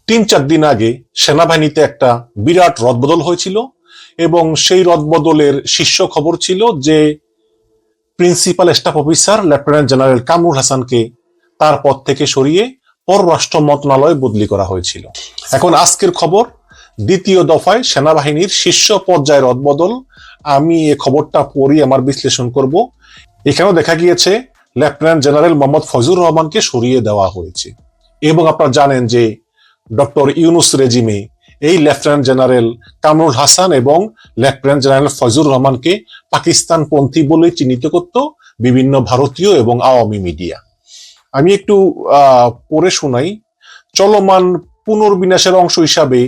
3-4 দিন আগে সেনাবাহিনীতে একটা বিরাট রদবদল হয়েছিল এবং সেই রদবদলের শীর্ষ খবর ছিল যে principal staff officer lieutenant general Kamrul হাসানকে তার পদ থেকে সরিয়ে পররাষ্ট্র মন্ত্রণালয়ে বদলি করা হয়েছিল। এখন আজকের খবর, দ্বিতীয় দফায় সেনাবাহিনীর শীর্ষ পর্যায়ের রদবদল। আমি এই খবরটা পড়ি আমার বিশ্লেষণ করব। এখানেও দেখা গিয়েছে লেফটেন্যান্ট জেনারেল মোহাম্মদ ফয়জুর রহমানকে সরিয়ে দেওয়া হয়েছে এবং আপনারা জানেন যে ডক্টর ইউনুস রেজিমে এই লেফটেন্যান্ট জেনারেল কামরুল হাসান এবং লেফটেন্যান্ট জেনারেল ফয়জুর রহমানকে পাকিস্তানপন্থী বলে চিহ্নিত করত বিভিন্ন ভারতীয় এবং আওয়ামী মিডিয়া। আমি একটু পড়ে শোনাই। চলমান পুনর্বিন্যাসের অংশ হিসাবে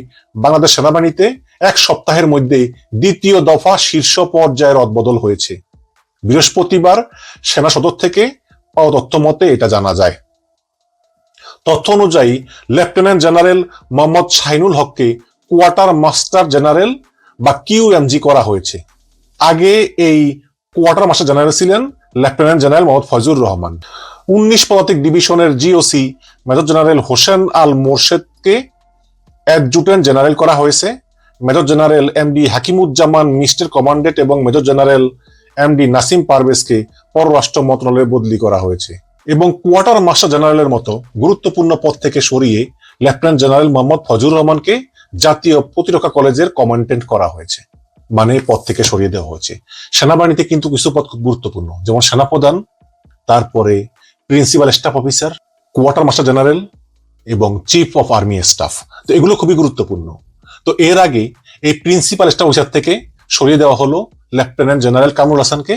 বাংলাদেশ সেনাবাহিনীতে 1 সপ্তাহের মধ্যে দ্বিতীয় দফা শীর্ষ পর্যায়ের রদবদল হয়েছে। বৃহস্পতিবার সেনা সদর থেকে পাওয়া তথ্য মতে এটা জানা যায়। তথ্য অনুযায়ী লেফটেন্যান্ট জেনারেল মোহাম্মদ শাহিনুল হককে কোয়ার্টার মাস্টার জেনারেল বা কিউএমজি করা হয়েছে। আগে এই কোয়ার্টার মাস্টার জেনারেল ছিলেন লেফটেন্যান্ট জেনারেল মোহাম্মদ ফয়জুর রহমান। 19 পদাতিক ডিভিশনের জিওসি মেজর জেনারেল হোসেন আল মোরশেদকে অ্যাডজুটেন্ট জেনারেল করা হয়েছে। Major general MD Hakimuzzaman mister commandant এবং মেজর জেনারেল এমডি নাসিম পারভেজকে পররাষ্ট্র মন্ত্রণালয়ে বদলি করা হয়েছে এবং কোয়ার্টার মাস্টার জেনারেলের মতো গুরুত্বপূর্ণ পদ থেকে সরিয়ে লেফটেন্যান্ট জেনারেল মোহাম্মদ ফয়জুর রহমানকে জাতীয় প্রতিরক্ষা কলেজের কমান্ডেন্ট করা হয়েছে, মানে পদ থেকে সরিয়ে দেওয়া হয়েছে। সেনাবাহিনীতে কিন্তু কিছু পদ খুব গুরুত্বপূর্ণ, যেমন সেনাপ্রধান, তারপরে principal staff officer, quarter master general এবং চিফ অফ আর্মি স্টাফ। তো এগুলো খুবই গুরুত্বপূর্ণ। তো এর আগে এই প্রিন্সিপাল স্টাফ অফিসার থেকে সরিয়ে দেওয়া হলো লেফটেন্যান্ট জেনারেল কামরুল হাসানকে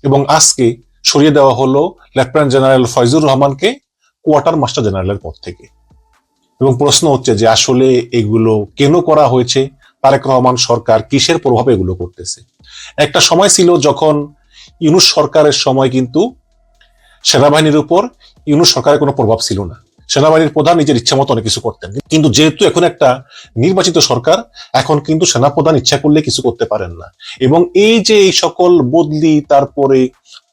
এবং আজকে সরিয়ে দেওয়া হলো লেফটেন্যান্ট জেনারেল ফয়জুর রহমানকে কোয়ার্টার মাস্টার জেনারেলের পদ থেকে। এবং প্রশ্ন হচ্ছে যে আসলে এগুলো কেন করা হয়েছে, তারেক রহমান সরকার কিসের প্রভাবে এগুলো করতেছে। একটা সময় ছিল যখন ইউনূস সরকারের সময় কিন্তু সেনাবাহিনীর উপর ইউনূস সরকারের কোনো প্রভাব ছিল না। সেনাবাহিনীর প্রধান নিজের ইচ্ছা মতো অনেক কিছু করতেন, কিন্তু যেহেতু এখন একটা নির্বাচিত সরকার, এখন কিন্তু সেনাপ্রধান ইচ্ছা করলে কিছু করতে পারেন না। এবং এই যে এই সকল বদলি, তারপরে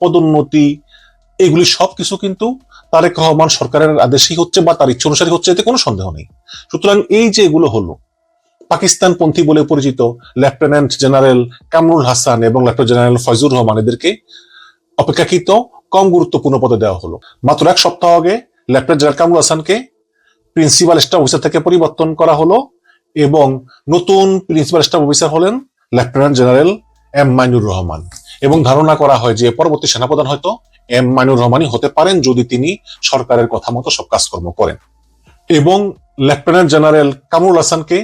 পদোন্নতি, এগুলি সবকিছু কিন্তু তারেক রহমান সরকারের আদেশেই হচ্ছে বা তার ইচ্ছা অনুসারে হচ্ছে, এতে কোনো সন্দেহ নেই। সুতরাং এই যে এগুলো হলো, পাকিস্তানপন্থী বলে পরিচিত লেফটেন্যান্ট জেনারেল কামরুল হাসান এবং লেফটেন্যান্ট জেনারেল ফয়জুর রহমান এদেরকে অপেক্ষাকৃত কম গুরুত্বপূর্ণ পদে দেওয়া হলো। মাত্র 1 সপ্তাহ আগে লেফটেন্যান্ট জেনারেল কামরুল হাসানকে প্রিন্সিপাল স্টাফ অফিসার থেকে পরিবর্তন করা হলো এবং নতুন প্রিন্সিপাল স্টাফ অফিসার হলেন lieutenant general M Mainur Rahman. এবং ধারণা করা হয় যে পরবর্তী সেনাপ্রধান হয়তো এম মাইনুর রহমানই হতে পারেন, যদি তিনি সরকারের কথা মতো সব কাজকর্ম করেন। এবং লেফটেন্যান্ট জেনারেল কামরুল হাসানকে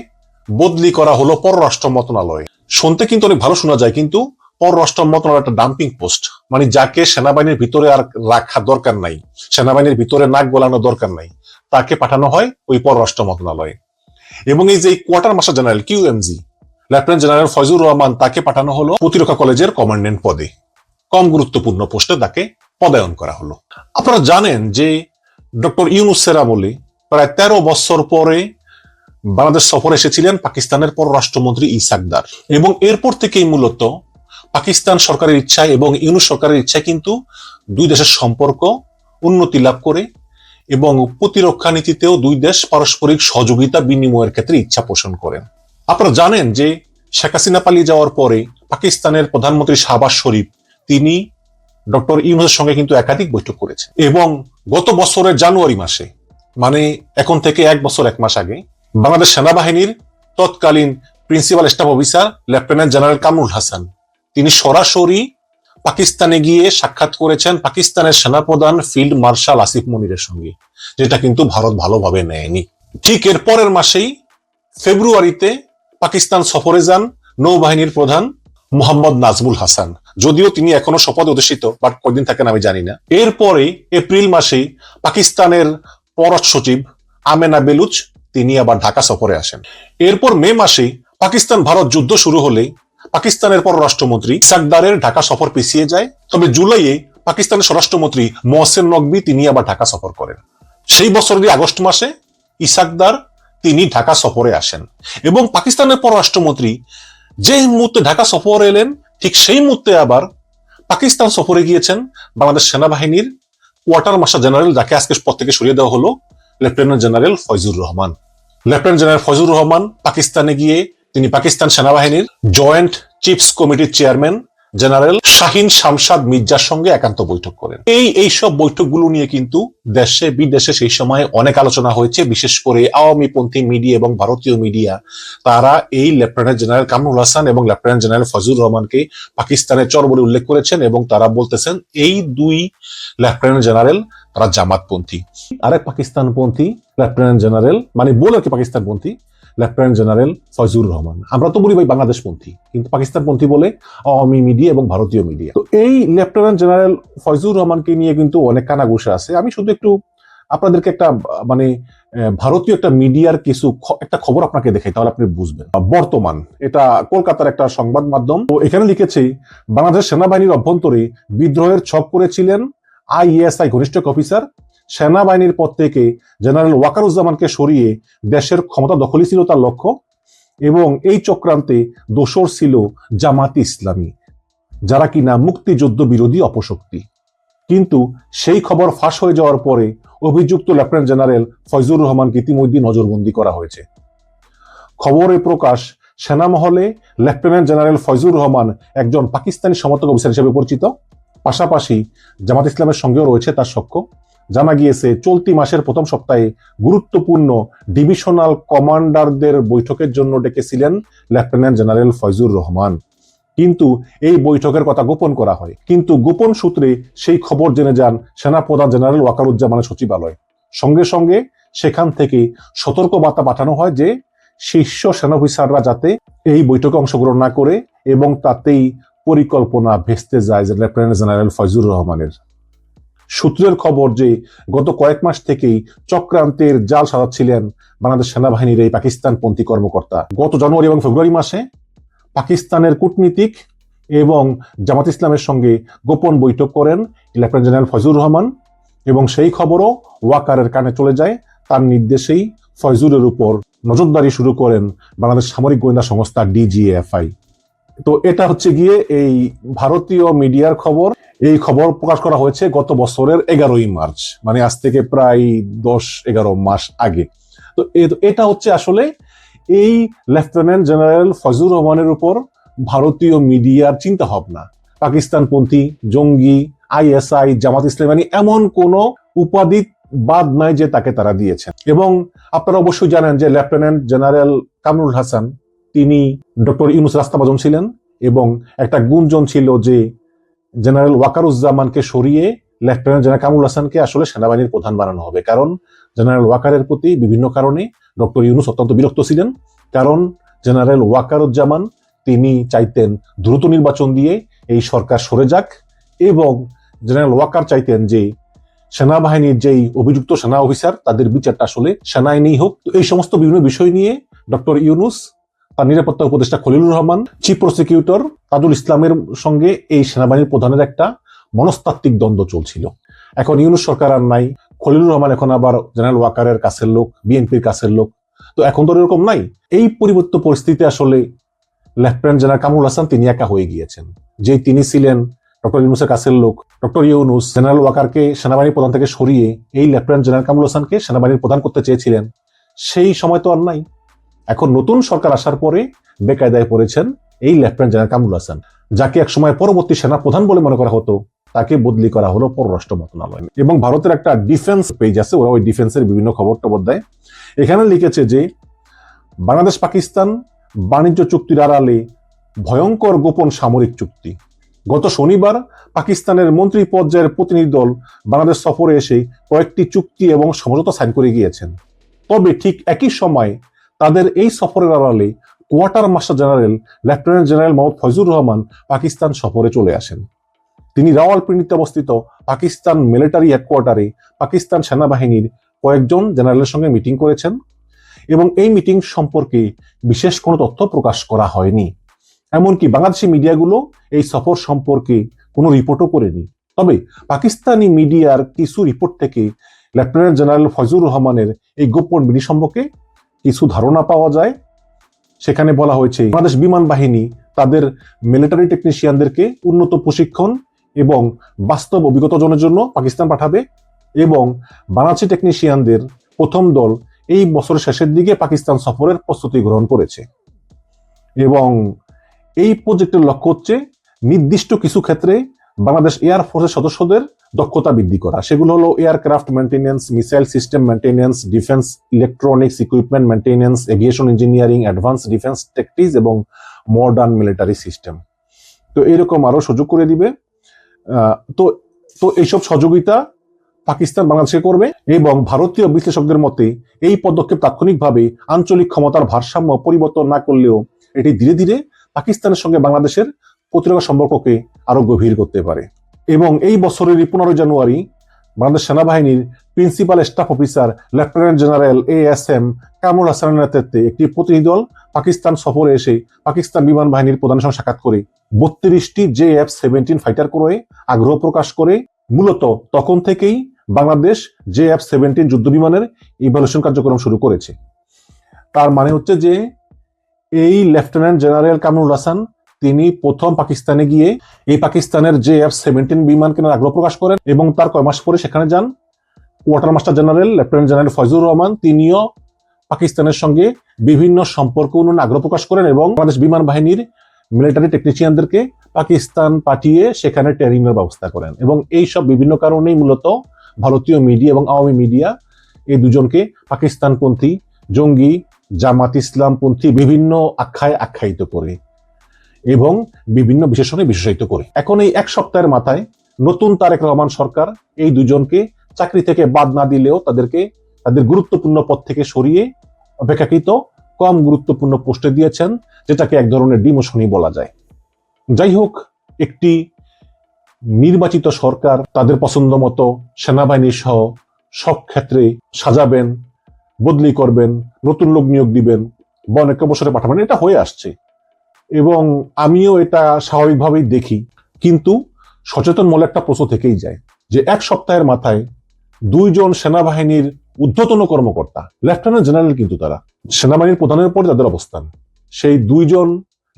বদলি করা হলো পররাষ্ট্র মন্ত্রণালয়ে। শুনতে কিন্তু অনেক ভালো শোনা যায়, কিন্তু পররাষ্ট্র মন্ত্রণালয় একটা ডাম্পিং পোস্ট, মানে যাকে সেনাবাহিনীর ভিতরে আর রাখা দরকার নাই, সেনাবাহিনীর ভিতরে নাক গলানো দরকার নাই, তাকে পাঠানো হয় ওই পররাষ্ট্র মন্ত্রণালয়ে। এবং এই যে quartermaster general QMG lieutenant general Foyzur Rahman, তাকে পাঠানো হলো প্রতিরক্ষা কলেজের কমান্ডেন্ট পদে। কম গুরুত্বপূর্ণ পোস্টে তাকে পদায়ন করা হলো। আপনারা জানেন যে ডক্টর ইউনূসের আমলে প্রায় 13 বছর পরে বাংলাদেশ সফরে এসেছিলেন পাকিস্তানের পররাষ্ট্রমন্ত্রী ইসাকদার, এবং এরপর থেকেই মূলত পাকিস্তান সরকারের ইচ্ছায় এবং ইউনূস সরকারের ইচ্ছায় কিন্তু দুই দেশের সম্পর্ক উন্নতি লাভ করে এবং প্রতিরক্ষা নীতিতেও দুই দেশ পারস্পরিক সহযোগিতা বিনিময়ের ক্ষেত্রে ইচ্ছা পোষণ করেন। আপনারা জানেন যে শেখ হাসিনা পালিয়ে যাওয়ার পরে পাকিস্তানের প্রধানমন্ত্রী শাহবাজ শরীফ, তিনি ডক্টর ইউনূসের সঙ্গে কিন্তু একাধিক বৈঠক করেছে। এবং গত বছরের জানুয়ারি মাসে, মানে এখন থেকে 1 বছর 1 মাস আগে, বাংলাদেশ সেনাবাহিনীর তৎকালীন principal staff officer lieutenant general Kamrul Hasan, তিনি সরাসরি পাকিস্তানে গিয়ে সাক্ষাৎ করেছেন পাকিস্তানের সেনাপ্রধান ফিল্ড মার্শাল আসিফ মনিরের সঙ্গে, যেটা কিন্তু ভারত ভালোভাবে নেয়নি। ঠিক এর পরের মাসেই ফেব্রুয়ারিতে পাকিস্তান সফরে যান নৌবাহিনীর প্রধান মোহাম্মদ নাজমুল হাসান, যদিও তিনি এখনো শপথে অধিষ্ঠিত, বাট কয়দিন থাকেন আমি জানি না। এরপরে এপ্রিল মাসে পাকিস্তানের পররাষ্ট্র সচিব আমেনা বেলুচ, তিনি আবার ঢাকা সফরে আসেন। এরপর মে মাসে পাকিস্তান ভারত যুদ্ধ শুরু হলে পাকিস্তানের পররাষ্ট্রমন্ত্রী ইসাকদারের ঢাকা সফর পিছিয়ে যায়। তবে জুলাইয়ে পাকিস্তানের স্বরাষ্ট্রমন্ত্রী মোহসেন নকভি, তিনি আবার ঢাকা সফর করেন। সেই বছরের আগস্ট মাসে ইসাকদার, তিনি ঢাকা সফরে আসেন এবং পাকিস্তানের পররাষ্ট্রমন্ত্রী যে মুহূর্তে ঢাকা সফর এলেন, ঠিক সেই মুহূর্তে আবার পাকিস্তান সফরে গিয়েছেন বাংলাদেশ সেনাবাহিনীর কোয়ার্টার মাস্টার জেনারেল, যাকে আজকে পদ থেকে সরিয়ে দেওয়া হলো, lieutenant general Foyzur Rahman. Lieutenant general Foyzur Rahman পাকিস্তানে গিয়ে তিনি পাকিস্তান সেনাবাহিনীর জয়েন্ট চিফস কমিটির চেয়ারম্যান জেনারেল শাহিন শামশাদ মির্জার সঙ্গে একান্ত বৈঠক করেন। এইসব বৈঠকগুলো নিয়ে কিন্তু দেশে বিদেশে সেই সময় অনেক আলোচনা হয়েছে, বিশেষ করে আওয়ামীপন্থী মিডিয়া এবং ভারতীয় মিডিয়া তারা এই লেফটেন্যান্ট জেনারেল কামরুল হাসান এবং লেফটেন্যান্ট জেনারেল ফয়জুর রহমানকে পাকিস্তানের চর বলে উল্লেখ করেছেন এবং তারা বলতেছেন এই দুই লেফটেন্যান্ট জেনারেল তারা জামাতপন্থী। আরেক পাকিস্তানপন্থী লেফটেন্যান্ট জেনারেল মানে বলে কি পাকিস্তানপন্থী লেফটেন্যান্ট জেনারেল ফয়জুর রহমান। আমরা তো বলি ভাই বাংলাদেশপন্থী, কিন্তু পাকিস্তানপন্থী বলে আওয়ামী মিডিয়া এবং ভারতীয় মিডিয়া। তো এই লেফটেন্যান্ট জেনারেল ফয়জুর রহমানকে নিয়ে কিন্তু অনেক কানাঘুষা আছে। আমি শুধু একটু আপনাদেরকে একটা মানে ভারতীয় একটা মিডিয়ার কিছু একটা খবর আপনাকে দেখাই, তাহলে আপনি বুঝবেন। বর্তমান এটা কলকাতার একটা সংবাদ মাধ্যম, তো এখানে লিখেছে বাংলাদেশ সেনাবাহিনীর অভ্যন্তরে বিদ্রোহের ছক করেছিলেন আইএসআই ঘনিষ্ঠ অফিসার। সেনাবাহিনীর পদ থেকে জেনারেল ওয়াকারুজ্জামানকে সরিয়ে দেশের ক্ষমতা দখলই ছিল তার লক্ষ্য এবং এই চক্রান্তে দোসর ছিল জামাত ইসলামী, যারা কিনা মুক্তিযুদ্ধ বিরোধী অপশক্তি। কিন্তু সেই খবর ফাঁস হয়ে যাওয়ার পরে অভিযুক্ত লেফটেন্যান্ট জেনারেল ফয়জুর রহমানকে ইতিমধ্যে নজরবন্দি করা হয়েছে। খবরে প্রকাশ সেনা মহলে লেফটেন্যান্ট জেনারেল ফয়জুর রহমান একজন পাকিস্তানি সমর্থক অফিসার হিসেবে পরিচিত, পাশাপাশি জামাত ইসলামের সঙ্গেও রয়েছে তার সখ্য। জানা গিয়েছে চলতি মাসের প্রথম সপ্তাহে গুরুত্বপূর্ণ ডিভিশনাল কমান্ডারদের বৈঠকের জন্য ডেকেছিলেন লেফটেন্যান্ট জেনারেল ফয়জুর রহমান, কিন্তু এই বৈঠকের কথা গোপন করা হয়। কিন্তু গোপন সূত্রে সেই খবর জেনে যান সেনাপ্রধান জেনারেল ওয়াকারুজ্জামানের সচিবালয়। সঙ্গে সঙ্গে সেখান থেকে সতর্ক বার্তা পাঠানো হয় যে শীর্ষ সেনা অফিসাররা যাতে এই বৈঠকে অংশগ্রহণ না করে, এবং তাতেই পরিকল্পনা ভেস্তে যায় যে লেফটেন্যান্ট জেনারেল ফয়জুর রহমানের। সূত্রের খবর যে গত কয়েক মাস থেকেই চক্রান্তের জাল সাজাচ্ছিলেন বাংলাদেশ সেনাবাহিনীর এই পাকিস্তানপন্থী কর্মকর্তা। গত জানুয়ারি এবং ফেব্রুয়ারি মাসে পাকিস্তানের কূটনীতিক এবং জামাত ইসলামের সঙ্গে গোপন বৈঠক করেন লেফটেন্যান্ট জেনারেল ফয়জুর রহমান, এবং সেই খবরও ওয়াকারের কানে চলে যায়। তার নির্দেশেই ফয়জুরের উপর নজরদারি শুরু করেন বাংলাদেশ সামরিক গোয়েন্দা সংস্থা ডিজিএফআই। তো এটা হচ্ছে গিয়ে এই ভারতীয় মিডিয়ার খবর। এই খবর প্রকাশ করা হয়েছে গত বছরের 11ই মার্চ, মানে আজ থেকে প্রায় 10-11 মাস আগে। তো এটা হচ্ছে আসলে এই লেফটেন্যান্ট জেনারেল ফয়জুর রহমানের উপর ভারতীয় মিডিয়ার চিন্তা ভাবনা। পাকিস্তানপন্থী, জঙ্গি, আইএসআই, জামাত ইসলামী, মানে এমন কোন উপাধি বাদ নাই যে তাকে তারা দিয়েছেন। এবং আপনারা অবশ্যই জানেন যে লেফটেন্যান্ট জেনারেল কামরুল হাসান তিনি ডক্টর ইউনুস রাস্তাভাজন ছিলেন, এবং একটা গুঞ্জন ছিল যে জেনারেল ওয়াকারুজ্জামানকে সরিয়ে লেফটেন্যান্ট জেনারেল কামরুল হাসানকে আসলে সেনাবাহিনীর প্রধান বানানো হবে। কারণ জেনারেল ওয়াকারের প্রতি বিভিন্ন কারণে ডক্টর ইউনুস অত্যন্ত বিরক্ত ছিলেন। কারণ জেনারেল ওয়াকারুজ্জামান তিনি চাইতেন দ্রুত নির্বাচন দিয়ে এই সরকার সরে যাক, এবং জেনারেল ওয়াকার চাইতেন যে সেনাবাহিনীর যেই অভিযুক্ত সেনা অফিসার তাদের বিচারটা আসলে সেনাআইনেই হোক। তো এই সমস্ত বিভিন্ন বিষয় নিয়ে ডক্টর ইউনুস, তার নিরাপত্তা উপদেষ্টা খলিলুর রহমান, চিফ প্রসিকিউটর তাজুল ইসলামের সঙ্গে এই সেনাবাহিনীর প্রধানের একটা মনস্তাত্ত্বিক দ্বন্দ্ব চলছিল। এখন ইউনুস সরকার আর নাই, খলিলুর রহমান এখন আবার জেনারেল ওয়াকারের কাছের লোক, বিএনপির কাছের লোক। তো এখন তো এরকম নাই। এই পরিবর্তিত পরিস্থিতিতে আসলে লেফটেন্যান্ট জেনারেল কামরুল হাসান তিনি একা হয়ে গিয়েছেন। যে তিনি ছিলেন ডক্টর ইউনুসের কাছের লোক, ডক্টর ইউনুস জেনারেল ওয়াকারকে সেনাবাহিনীর প্রধান থেকে সরিয়ে এই লেফটেন্যান্ট জেনারেল কামরুল হাসানকে সেনাবাহিনীর প্রধান করতে চেয়েছিলেন। সেই সময় তো আর নাই। এখন নতুন সরকার আসার পরে বেকায়দায় পড়েছেন এই লেফটেন্যান্ট জেনারেল কামরুল হাসান, যাকে একসময় পরবর্তী সেনা প্রধান বলে মনে করা হতো, তাকে বদলি করা হলো পররাষ্ট্র মন্ত্রণালয়। এবং ভারতের একটা ডিফেন্স পেজ আছে, ওরা ওই ডিফেন্সের বিভিন্ন খবর টবর দেয়। এখানে লিখেছে যে বাংলাদেশ পাকিস্তান বাণিজ্য চুক্তির আড়ালে ভয়ঙ্কর গোপন সামরিক চুক্তি। গত শনিবার পাকিস্তানের মন্ত্রী পর্যায়ের প্রতিনিধি দল বাংলাদেশ সফরে এসে কয়েকটি চুক্তি এবং সমঝোতা সাইন করে গিয়েছেন। তবে ঠিক একই সময় তাদের এই সফরের আড়ালে quartermaster general lieutenant general Mohammad Foyzur Rahman Pakistan সফরে চলে আসেন। তিনি রাওয়ালপিন্ডিতে অবস্থিত পাকিস্তান মিলিটারি হেডকোয়ার্টারে পাকিস্তান সেনাবাহিনীর কয়েকজন জেনারেলের সঙ্গে মিটিং করেছেন, এবং এই মিটিং সম্পর্কে বিশেষ কোনো তথ্য প্রকাশ করা হয়নি। এমনকি বাংলাদেশি মিডিয়াগুলো এই সফর সম্পর্কে কোনো রিপোর্টও করেনি। তবে পাকিস্তানি মিডিয়ার কিছু রিপোর্ট থেকে লেফটেন্যান্ট জেনারেল ফয়জুর রহমানের এই গোপন মিটিং সম্পর্কে কিছু ধারণা পাওয়া যায়। সেখানে বলা হয়েছে বাংলাদেশ বিমান বাহিনী তাদের মিলিটারি টেকনিশিয়ানদেরকে উন্নত প্রশিক্ষণ এবং বাস্তব অভিজ্ঞতা অর্জনের জন্য পাকিস্তান পাঠাবে, এবং বাংলাদেশি টেকনিশিয়ানদের প্রথম দল এই বছরের শেষের দিকে পাকিস্তান সফরের প্রস্তুতি গ্রহণ করেছে। এবং এই প্রজেক্টের লক্ষ্য হচ্ছে নির্দিষ্ট কিছু ক্ষেত্রে বাংলাদেশ এয়ারফোর্সের সদস্যদের দক্ষতা বৃদ্ধি করা। সেগুলো হলো aircraft maintenance, missile system maintenance, defence electronics equipment maintenance, aviation engineering, advance defence tactics এবং মডার্ন মিলিটারি সিস্টেম। তো এরকম আরো সুযোগ করে দিবে। তো তো এইসব সহযোগিতা পাকিস্তান বাংলাদেশকে করবে এবং ভারতীয় বিশ্লেষকদের মতে এই পদক্ষেপ তাৎক্ষণিকভাবে আঞ্চলিক ক্ষমতার ভারসাম্য পরিবর্তন না করলেও এটি ধীরে ধীরে পাকিস্তানের সঙ্গে বাংলাদেশের প্রতিরক্ষা সম্পর্ককে আরো গভীর করতে পারে। এবং এই বছরের 15 জানুয়ারি বাংলাদেশ সেনাবাহিনীর principal staff officer lieutenant general ASM Kamrul হাসানের নেতৃত্বে একটি প্রতিনিধি দল পাকিস্তান সফরে এসে পাকিস্তান বিমান বাহিনীর প্রধানের সঙ্গে সাক্ষাৎ করে 32টি JF-17 ফাইটার ক্রয়ে আগ্রহ প্রকাশ করে। মূলত তখন থেকেই বাংলাদেশ JF-17 যুদ্ধ বিমানের ইভ্যালুয়েশন কার্যক্রম শুরু করেছে। তার মানে হচ্ছে যে এই লেফটেন্যান্ট জেনারেল কামরুল হাসান তিনি প্রথম পাকিস্তানে গিয়ে এই পাকিস্তানের JF-17 বিমান কেনার আগ্রহ প্রকাশ করেন এবং তার কয় মাস পরে সেখানে যান quartermaster general lieutenant general Foyzur Rahman. তিনিও পাকিস্তানের সঙ্গে বিভিন্ন সম্পর্ক উন্নয়নে আগ্রহ প্রকাশ করেন এবং বাংলাদেশ বিমান বাহিনীর মিলিটারি টেকনিশিয়ানদেরকে পাকিস্তান পাঠিয়ে সেখানে ট্রেনিং এর ব্যবস্থা করেন। এবং এই সব বিভিন্ন কারণেই মূলত ভারতীয় মিডিয়া এবং আওয়ামী মিডিয়া এই দুজনকে পাকিস্তানপন্থী, জঙ্গি, জামাত ইসলামপন্থী বিভিন্ন আখ্যায় আখ্যায়িত করে এবং বিভিন্ন বিশেষণে বিশেষায়িত করে। এখন এই এক সপ্তাহের মাথায় নতুন তারেক রহমান সরকার এই দুজনকে চাকরি থেকে বাদ না দিলেও তাদেরকে তাদের গুরুত্বপূর্ণ পদ থেকে সরিয়ে অপেক্ষাকৃত কম গুরুত্বপূর্ণ পোস্টে দিয়েছেন, যেটাকে এক ধরনের ডিমোশনই বলা যায়। যাই হোক, একটি নির্বাচিত সরকার তাদের পছন্দ মতো সেনাবাহিনী সহ সব ক্ষেত্রে সাজাবেন, বদলি করবেন, নতুন লোক নিয়োগ দিবেন বা অনেক অবসরে পাঠাবেন, এটা হয়ে আসছে এবং আমিও এটা স্বাভাবিকভাবেই দেখি। কিন্তু সচেতন মূল একটা প্রশ্ন থেকেই যায় যে এক সপ্তাহের মাথায় দুইজন সেনাবাহিনীর ঊর্ধ্বতন কর্মকর্তা, লেফটেন্যান্ট জেনারেল কিন্তু তারা, সেনাবাহিনীর প্রধানের পরে তাদের অবস্থান, সেই দুইজন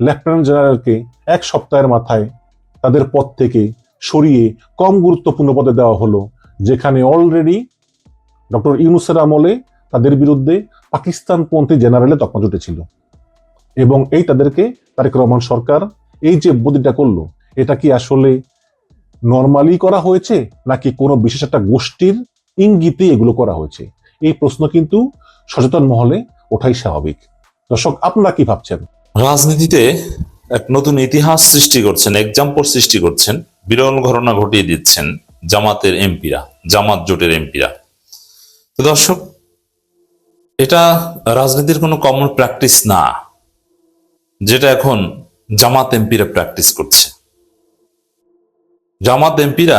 লেফটেন্যান্ট জেনারেলকে এক সপ্তাহের মাথায় তাদের পদ থেকে সরিয়ে কম গুরুত্বপূর্ণ পদে দেওয়া হলো, যেখানে অলরেডি ডক্টর ইউনূসের আমলে তাদের বিরুদ্ধে পাকিস্তানপন্থী জেনারেলে তকমা জুটেছিল। এবং এই তাদেরকে তারেক রহমান সরকার এই যে বদলিটা করলো, এটা কি আসলে নর্মালি করা হয়েছে নাকি কোনো বিশেষ একটা গোষ্ঠীর ইঙ্গিতে এগুলো করা হয়েছে? এই প্রশ্ন কিন্তু সচেতন মহলে ওঠাই স্বাভাবিক। দর্শক, আপনারা কি ভাবছেন? রাজনীতিতে এক নতুন ইতিহাস সৃষ্টি করছেন, এক্সাম্পল সৃষ্টি করছেন, বিরল ঘটনা ঘটিয়ে দিচ্ছেন জামাতের এমপিরা, জামাত জোটের এমপিরা। তো দর্শক, এটা রাজনীতির কোনো কমন প্র্যাকটিস না, যেটা এখন জামাত এমপিরা প্র্যাকটিস করছে। জামাত এমপিরা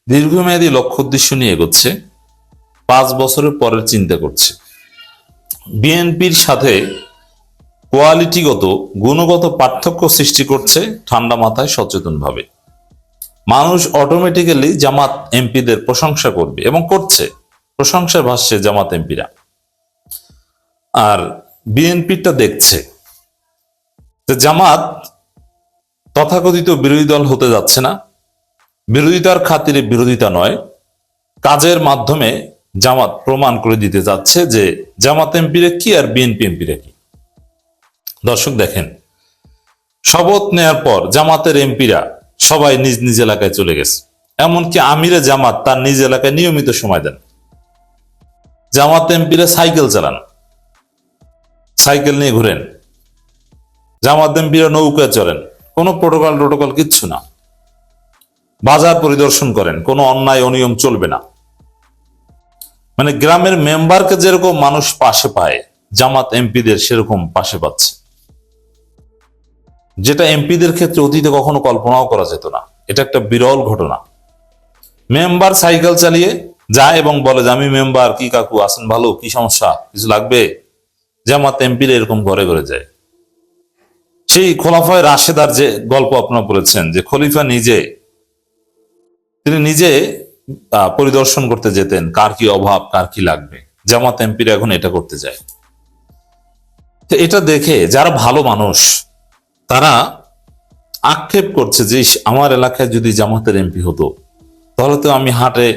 দীর্ঘমেয়াদী লক্ষ্য উদ্দেশ্য নিয়ে এগোচ্ছে, 5 বছরের পরের চিন্তা করছে। বিএনপির সাথে কোয়ালিটিগত, গুণগত পার্থক্য সৃষ্টি করছে ঠান্ডা মাথায়, সচেতনভাবে। মানুষ অটোমেটিক্যালি জামাত এমপিদের প্রশংসা করবে এবং করছে, প্রশংসা ভাসছে জামাত এমপিরা। আর বিএনপিটা দেখছে যে জামাত তথাকথিত বিরোধী দল হতে যাচ্ছে না, বিরোধিতার খাতিরে বিরোধিতা নয়, কাজের মাধ্যমে জামাত প্রমাণ করে দিতে যাচ্ছে যে জামাত এমপিরা কি আর বিএনপি এমপিরা কি। দর্শক দেখেন, শপথ নেয়ার পর জামাতের এমপিরা সবাই নিজ নিজ এলাকায় চলে গেছে। এমনকি আমিরে জামাত তার নিজ এলাকায় নিয়মিত সময় দেন। জামাত এমপিরা সাইকেল চালান, সাইকেল নিয়ে ঘুরেন। জামাত এমপিরা নৌকায় চলেন, কোনো প্রোটোকল কিচ্ছু না। বাজার পরিদর্শন করেন, কোনো অন্যায় অনিয়ম চলবে না। মানে গ্রামের মেম্বারকে যেরকম মানুষ পাশে পায়, জামাত এমপিদের সেরকম পাশে পাচ্ছে, যেটা এমপিদের ক্ষেত্রে অতীতে কখনো কল্পনাও করা যেত না। এটা একটা বিরল ঘটনা। মেম্বার সাইকেল চালিয়ে যায় এবং বলে যে আমি মেম্বার, কি কাকু আছেন ভালো, কি সমস্যা, কিছু লাগবে? জামাত এমপিরা এরকম ঘরে ঘরে যায়। সেই খোলাফায়ে রাশেদার যে গল্প আপনারা বলেছেন, যে খলিফা তিনি নিজে পরিদর্শন করতে যেতেন, কার কি অভাব, কার কি লাগবে। জামাত এমপিরা এখন এটা করতে যায়। তো এটা দেখে যারা ভালো মানুষ তারা আক্ষেপ করছে যে আমার এলাকায় যদি জামাতের এমপি হতো, তাহলে তো আমি হাটে,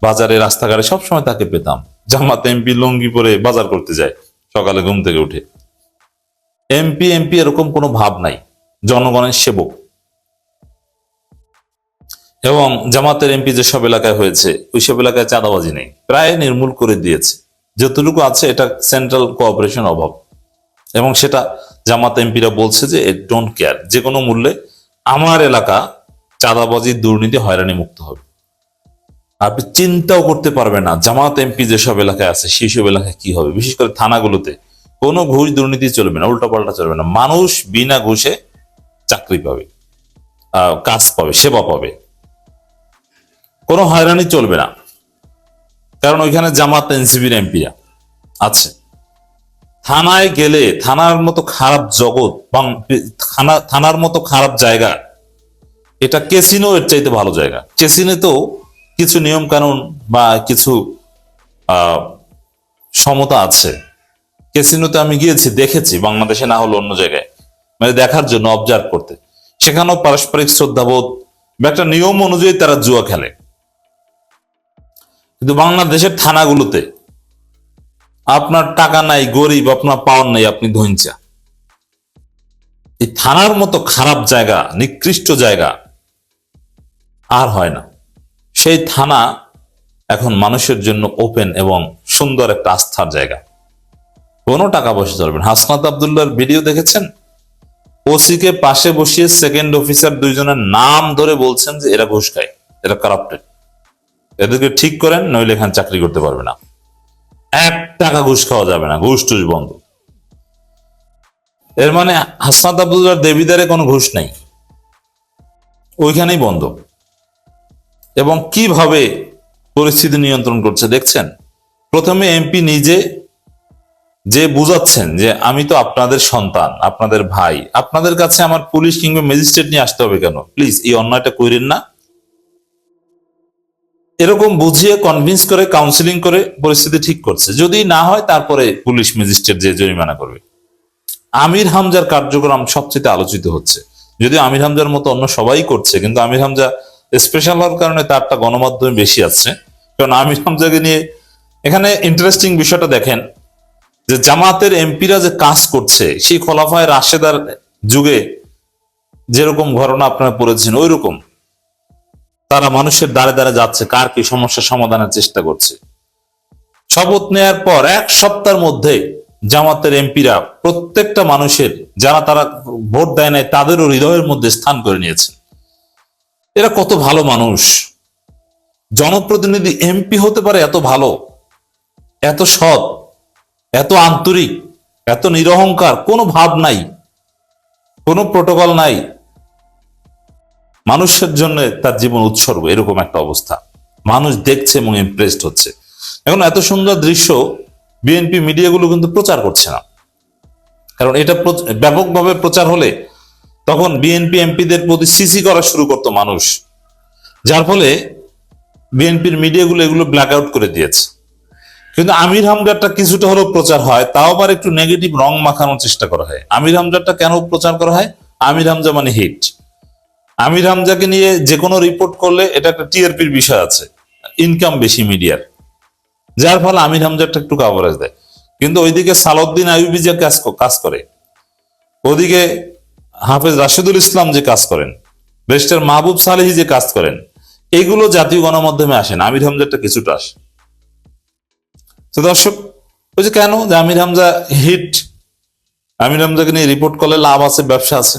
বাজারে, রাস্তাঘাটে সবসময় তাকে পেতাম। জামাত এমপি লুঙ্গি পরে বাজার করতে যায় সকালে ঘুম থেকে উঠে। এমপি এমপি এরকম কোনো ভাব নাই, জনগণের সেবক। এবং জামাতের এমপি যেসব এলাকায় হয়েছে ওইসব এলাকায় চাঁদাবাজি নেই, প্রায় নির্মূল করে দিয়েছে। যতটুকু আছে এটা সেন্ট্রাল কোঅপারেশন অভাব, এবং সেটা জামাত এমপিরা বলছে যে ডোন্ট কেয়ার, যে কোনো মূল্যে আমার এলাকা চাঁদাবাজি দুর্নীতি হয়রানি মুক্ত হবে। আপনি চিন্তাও করতে পারবেন না জামাত এমপি যেসব এলাকায় আছে সেই সব এলাকায় কি হবে। বিশেষ করে থানাগুলোতে কোনো ঘুষ দুর্নীতি চলবে না, উল্টাপাল্টা চলবে না, মানুষ বিনা ঘুষে চাকরি পাবে, কাজ পাবে, সেবা পাবে, কোনো হয়রানি চলবে না। কারণ ওইখানে জামাত এনসিপির এমপিরা আছে। থানায় গেলে থানার মতো খারাপ জগৎ, থানার মতো খারাপ জায়গা, এটা ক্যাসিনো এর চাইতে ভালো জায়গা। ক্যাসিনো তো কিছু নিয়ম কানুন বা কিছু সমতা আছে। ক্যাসিনোতে আমি গিয়েছি, দেখেছি, বাংলাদেশে না হলো অন্য জায়গায়, মানে দেখার জন্য, অবজার্ভ করতে। সেখানেও পারস্পরিক শ্রদ্ধাবোধ বা একটা নিয়ম অনুযায়ী তারা জুয়া খেলে। কিন্তু বাংলাদেশের থানাগুলোতে আপনার টাকা নাই, গরিব, আপনার পাওয়ার নাই, আপনি ধৈঞ্চা। এই থানার মতো খারাপ জায়গা, নিকৃষ্ট জায়গা আর হয় না। সেই থানা এখন মানুষের জন্য ওপেন এবং সুন্দর একটা আস্থার জায়গা, কোনো টাকা পয়সা চলবে না। হাসনাত আব্দুল্লাহর ভিডিও দেখেছেন? ওসিকে পাশে বসিয়ে সেকেন্ড অফিসার দুইজনের নাম ধরে বলছেন যে এরা ঘুষ খায়, এরা কারাপ্টেড, এদেরকে ঠিক করেন, নইলে এখানে চাকরি করতে পারবে না। 1 টাকা ঘুষ খাওয়া যাবে না, ঘুষ টুস বন্ধ। এর মানে হাসনাত আব্দুল্লাহর দেবিদারে কোনো ঘুষ নাই, ওইখানেই বন্ধ। এবং কিভাবে পরিস্থিতি নিয়ন্ত্রণ করছে দেখছেন? প্রথমে এমপি নিজে যে বুঝাচ্ছেন যে আমি তো আপনাদের সন্তান, আপনাদের ভাই, আপনাদের কাছে আমার পুলিশ কিংবা ম্যাজিস্ট্রেট নিয়ে আসতে হবে কেন, প্লিজ এই অন্যায়টা করেন না। এরকম বুঝিয়ে কনভিন্স করে কাউন্সিলিং করে পরিস্থিতি ঠিক করছে। যদি না হয় তারপরে পুলিশ ম্যাজিস্ট্রেট যে জরিমানা করবে। আমির হামজার কার্যক্রম সবচেয়ে আলোচিত হচ্ছে, যদিও আমির হামজার মতো অন্য সবাই করছে, কিন্তু আমির হামজা স্পেশাল হওয়ার কারণে তারটা গণমাধ্যমে বেশি আছে। কারণ আমির হামজাকে নিয়ে এখানে ইন্টারেস্টিং বিষয়টা দেখেন যে জামাতের এমপিরা যে কাজ করছে, সেই খোলাফায়ে রাশেদার যুগে যেরকম ঘটনা আপনারা পড়েছেন ওই রকম তারা মানুষের দ্বারে দ্বারে যাচ্ছে, কার কি সমস্যা সমাধানের চেষ্টা করছে। শপথ নেয়ার পর 1 সপ্তাহের মধ্যে জামাতের এমপিরা প্রত্যেকটা মানুষের, যারা তারা ভোট দেয় নাই, তাদেরও হৃদয়ের মধ্যে স্থান করে নিয়েছেন। এরা কত ভালো মানুষ! জনপ্রতিনিধি এমপি হতে পারে এত ভালো, এত সৎ, এত আন্তরিক, এত নিরহংকার, কোনো ভাব নাই, কোনো প্রটোকল নাই, মানুষের জন্য তার জীবন উৎসর্গ, এরকম একটা অবস্থা। মানুষ দেখছে এবং ইমপ্রেসড হচ্ছে। এখন এত সুন্দর দৃশ্য বিএনপি মিডিয়াগুলো কিন্তু প্রচার করছে না, কারণ এটা ব্যাপকভাবে প্রচার হলে তখন বিএনপি এমপিদের প্রতি সিসি করা শুরু করতো মানুষ, যার ফলে বিএনপির মিডিয়াগুলো এগুলো ব্ল্যাক আউট করে দিয়েছে। কিন্তু আমির হামজারটা কিছুটা হলেও প্রচার হয়, তাও আবার একটু নেগেটিভ রং মাখানোর চেষ্টা করা হয়। আমির হামজারটা কেন প্রচার করা হয়? আমির হামজা মানে হিট। আমির হামজাকে নিয়ে যে কোনো রিপোর্ট করলে এটা একটা টিআরপির বিষয় আছে, ইনকাম বেশি মিডিয়ার, যার ফলে আমির হামজারটা একটু কাভারেজ দেয়। কিন্তু ওইদিকে সালাউদ্দিন আইয়ুবী যে কাজ করে, ওদিকে হাফেজ রাশেদুল ইসলাম যে কাজ করেন, ব্যারিস্টার মাহবুব সালেহী যে কাজ করেন, এগুলো জাতীয় গণমাধ্যমে আসেন, আমির হামজারটা কিছুটা আসে। তো দর্শক, ওই যে কেন যে আমির হামজা হিট, আমির হামজাকে নিয়ে রিপোর্ট করলে লাভ আছে, ব্যবসা আছে।